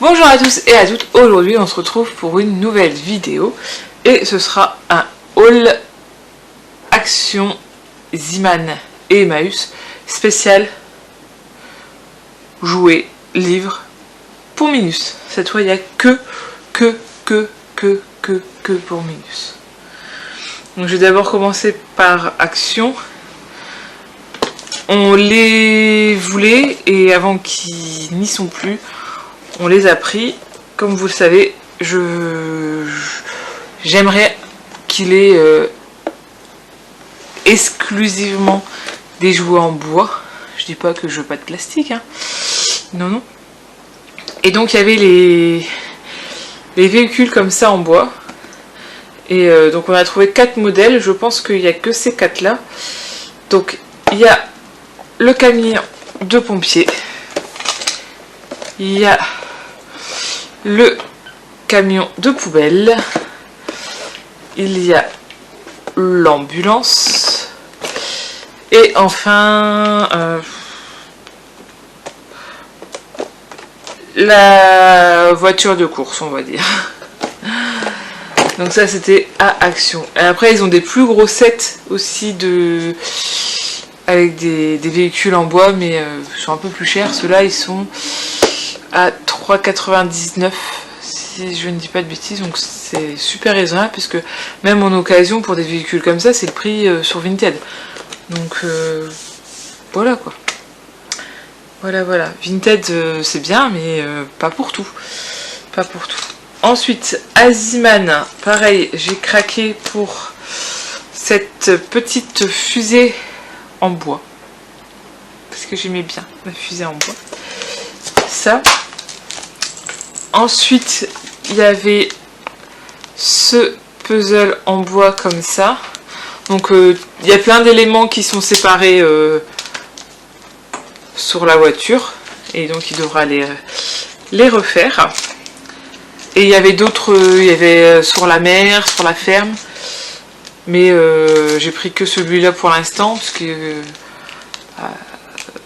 Bonjour à tous et à toutes, aujourd'hui on se retrouve pour une nouvelle vidéo et ce sera un haul Action Ziman et Emmaüs spécial jouets, livres pour Minus. Cette fois il n'y a que pour Minus. Donc je vais d'abord commencer par Action. On les voulait et avant qu'ils n'y sont plus, on les a pris. Comme vous le savez, j'aimerais qu'il ait exclusivement des jouets en bois. Je dis pas que je veux pas de plastique, hein. Non, non. Et donc il y avait les véhicules comme ça en bois. Et donc on a trouvé 4 modèles. Je pense qu'il n'y a que ces 4 là. Donc il y a le camion de pompier. Il y a le camion de poubelle. Il y a l'ambulance. Et enfin la voiture de course, on va dire. Donc ça c'était à Action. Et après ils ont des plus gros sets aussi avec des véhicules en bois, mais ils sont un peu plus chers. Ceux-là ils sont à 3,99 si je ne dis pas de bêtises, donc c'est super raisonnable puisque même en occasion pour des véhicules comme ça c'est le prix sur Vinted. Donc voilà quoi. Voilà. Vinted c'est bien, mais pas pour tout. Pas pour tout. Ensuite, Aziman, pareil, j'ai craqué pour cette petite fusée en bois. Parce que j'aimais bien la fusée en bois. Ça. Ensuite, il y avait ce puzzle en bois comme ça. Donc, il y a plein d'éléments qui sont séparés sur la voiture. Et donc, il devra les refaire. Et il y avait d'autres, il y avait sur la mer, sur la ferme. Mais j'ai pris que celui-là pour l'instant, parce que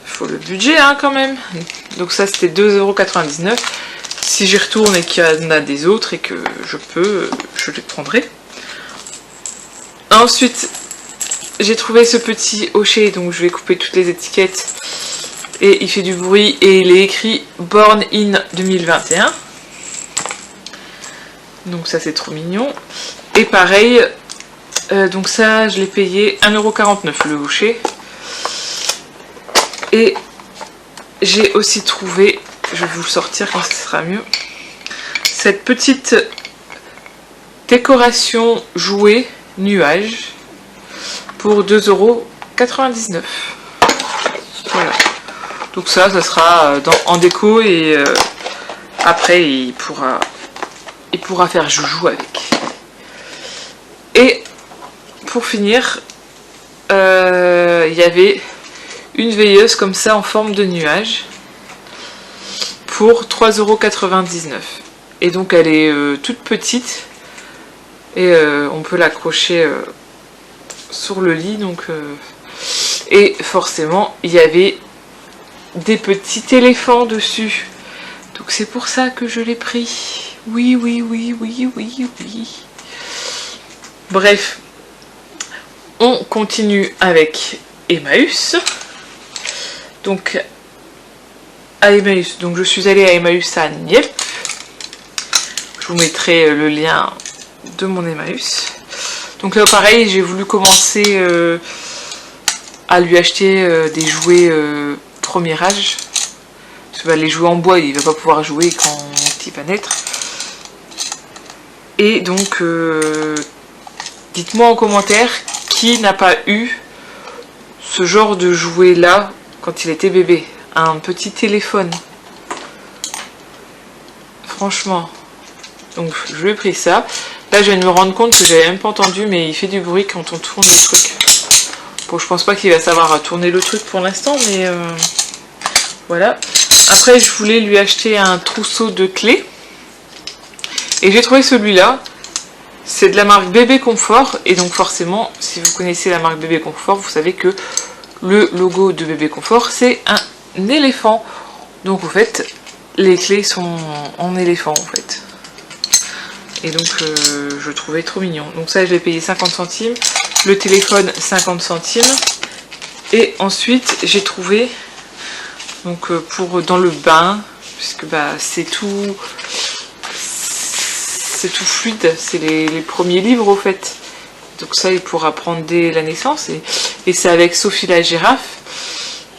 faut le budget hein, quand même. Donc ça c'était 2,99 €. Si j'y retourne et qu'il y en a des autres et que je peux, je les prendrai. Ensuite, j'ai trouvé ce petit hochet, donc je vais couper toutes les étiquettes. Et il fait du bruit et il est écrit Born in 2021. Donc ça c'est trop mignon. Et pareil, donc ça je l'ai payé 1,49 € le hochet. Et j'ai aussi trouvé, je vais vous le sortir quand ce sera mieux, cette petite décoration jouet nuage pour 2,99 €. Voilà. Donc ça sera en déco et après il pourra faire joujou avec. Et pour finir, il y avait une veilleuse comme ça en forme de nuage pour 3,99 €. Et donc elle est toute petite et on peut l'accrocher sur le lit. Donc, et forcément il y avait des petits éléphants dessus. Donc c'est pour ça que je l'ai pris. Oui. Bref, on continue avec Emmaüs. Donc à Emmaüs, donc je suis allée à Emmaüs à Nieppe. Je vous mettrai le lien de mon Emmaüs. Donc là pareil, j'ai voulu commencer à lui acheter des jouets premier âge. Parce que les jouets en bois, il va pas pouvoir jouer quand il va naître. Et donc dites-moi en commentaire qui n'a pas eu ce genre de jouet là quand il était bébé. Un petit téléphone. Franchement. Donc je lui ai pris ça. Là je viens de me rendre compte que j'avais même pas entendu, mais il fait du bruit quand on tourne le truc. Bon, je pense pas qu'il va savoir tourner le truc pour l'instant, mais voilà. Après je voulais lui acheter un trousseau de clés. Et j'ai trouvé celui-là. C'est de la marque Bébé Confort. Et donc forcément, si vous connaissez la marque Bébé Confort, vous savez que le logo de Bébé Confort, c'est un éléphant. Donc en fait, les clés sont en éléphant en fait. Et donc je trouvais trop mignon. Donc ça je l'ai payé 50 centimes. Le téléphone 50 centimes. Et ensuite j'ai trouvé donc pour dans le bain, puisque bah c'est tout fluide, c'est les premiers livres au fait. Donc ça il pourra prendre dès la naissance et c'est avec Sophie la girafe.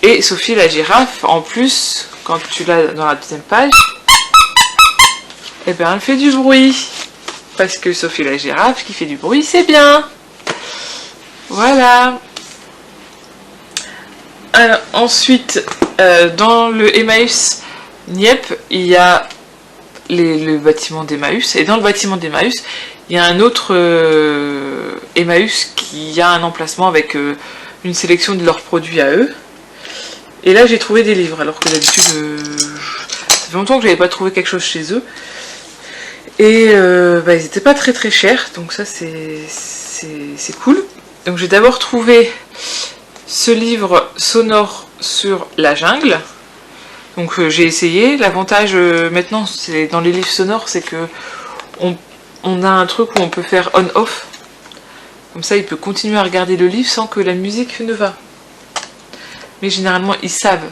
Et Sophie la girafe, en plus, quand tu l'as dans la deuxième page, eh ben elle fait du bruit. Parce que Sophie la girafe qui fait du bruit, c'est bien. Voilà. Alors, ensuite, dans le Emmaüs Niep, il y a le bâtiment d'Emmaüs. Et dans le bâtiment d'Emmaüs, il y a un autre Emmaüs qui a un emplacement avec une sélection de leurs produits à eux. Et là j'ai trouvé des livres, alors que d'habitude ça fait longtemps que j'avais pas trouvé quelque chose chez eux. Et bah, ils étaient pas très très chers, donc ça c'est cool. Donc j'ai d'abord trouvé ce livre sonore sur la jungle. Donc j'ai essayé. L'avantage maintenant c'est dans les livres sonores, c'est que on a un truc où on peut faire on-off. Comme ça il peut continuer à regarder le livre sans que la musique ne va. Mais généralement ils savent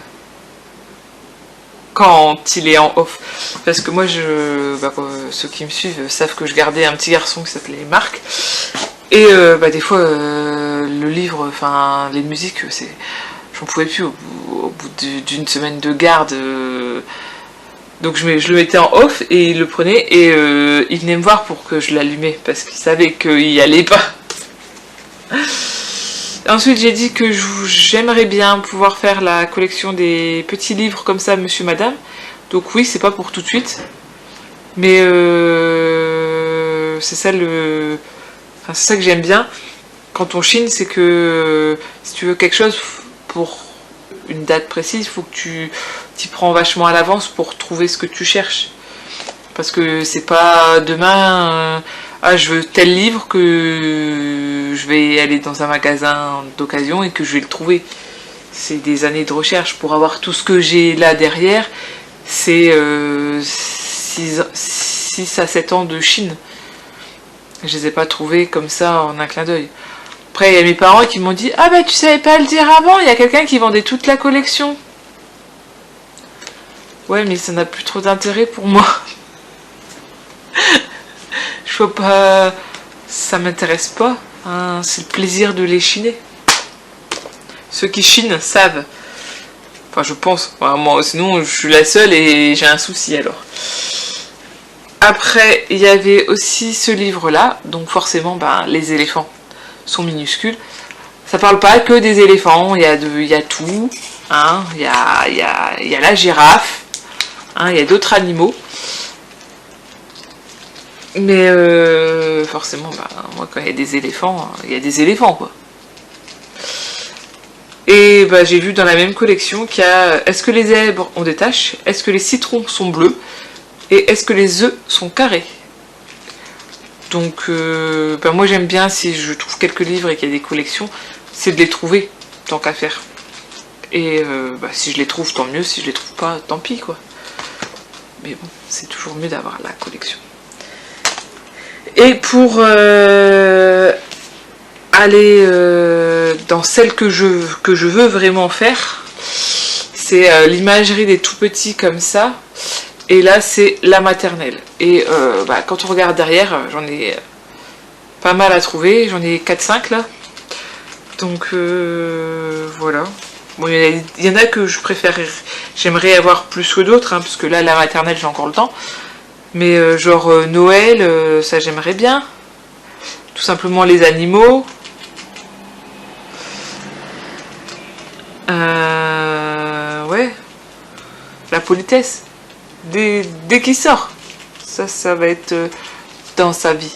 quand il est en off, parce que moi ceux qui me suivent savent que je gardais un petit garçon qui s'appelait Marc, et des fois le livre, enfin les musiques, j'en pouvais plus au bout d'une semaine de garde, donc je le mettais en off et il le prenait et il venait me voir pour que je l'allumais parce qu'il savait qu'il y allait pas. Ensuite j'ai dit que j'aimerais bien pouvoir faire la collection des petits livres comme ça, Monsieur Madame. Donc oui, c'est pas pour tout de suite. Mais c'est ça c'est ça que j'aime bien. Quand on chine, c'est que si tu veux quelque chose pour une date précise, il faut que tu t'y prends vachement à l'avance pour trouver ce que tu cherches. Parce que c'est pas demain... je veux tel livre que je vais aller dans un magasin d'occasion et que je vais le trouver. C'est des années de recherche. Pour avoir tout ce que j'ai là derrière, c'est 6 à 7 ans de Chine. Je les ai pas trouvés comme ça en un clin d'œil. Après, il y a mes parents qui m'ont dit « Ah bah tu savais pas le dire avant, il y a quelqu'un qui vendait toute la collection. » Ouais, mais ça n'a plus trop d'intérêt pour moi. Je vois pas, ça m'intéresse pas, hein. C'est le plaisir de les chiner. Ceux qui chinent savent. Enfin, je pense. Enfin, moi, sinon, je suis la seule et j'ai un souci alors. Après, il y avait aussi ce livre-là. Donc forcément, les éléphants sont minuscules. Ça parle pas que des éléphants. Il y a tout. Hein. Il y a la girafe. Hein. Il y a d'autres animaux. Mais forcément, moi quand il y a des éléphants, il y a des éléphants quoi. Et j'ai vu dans la même collection qu'il y a est-ce que les zèbres ont des taches, est-ce que les citrons sont bleus, et est-ce que les œufs sont carrés. Donc moi j'aime bien, si je trouve quelques livres et qu'il y a des collections, c'est de les trouver, tant qu'à faire. Et si je les trouve, tant mieux, si je les trouve pas, tant pis quoi. Mais bon, c'est toujours mieux d'avoir la collection. Et pour aller dans celle que je veux vraiment faire, c'est l'imagerie des tout petits comme ça. Et là, c'est la maternelle. Et quand on regarde derrière, j'en ai pas mal à trouver. J'en ai 4-5 là. Donc voilà. Bon, il y en a que je préfère, j'aimerais avoir plus que d'autres, hein, parce que là, la maternelle, j'ai encore le temps. Mais genre Noël, ça j'aimerais bien. Tout simplement les animaux. Ouais. La politesse. Dès qu'il sort. Ça va être dans sa vie.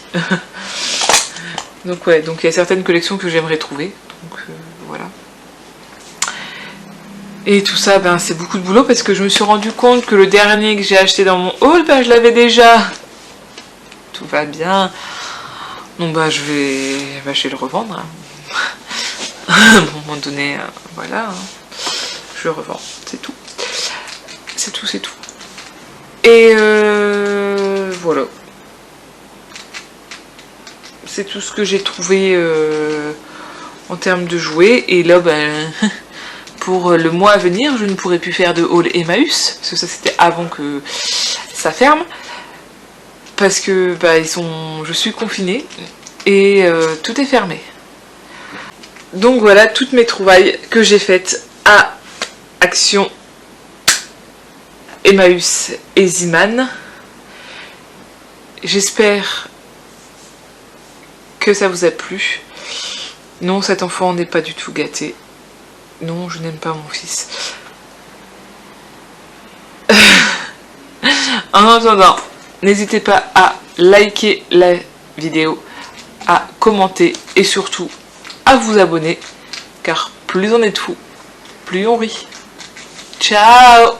Donc ouais, donc il y a certaines collections que j'aimerais trouver. Donc voilà. Et tout ça, c'est beaucoup de boulot parce que je me suis rendu compte que le dernier que j'ai acheté dans mon haul, je l'avais déjà. Tout va bien. Donc je vais le revendre. Hein. À un moment donné, voilà. Hein. Je le revends, c'est tout. C'est tout. Et voilà. C'est tout ce que j'ai trouvé en termes de jouets. Et là, ben, pour le mois à venir, je ne pourrai plus faire de haul Emmaüs, parce que ça c'était avant que ça ferme. Parce que bah, je suis confinée et tout est fermé. Donc voilà toutes mes trouvailles que j'ai faites à Action, Emmaüs et Ziman. J'espère que ça vous a plu. Non, cet enfant n'est pas du tout gâté. Non, je n'aime pas mon fils. En attendant, n'hésitez pas à liker la vidéo, à commenter et surtout à vous abonner, car plus on est de fous, plus on rit. Ciao!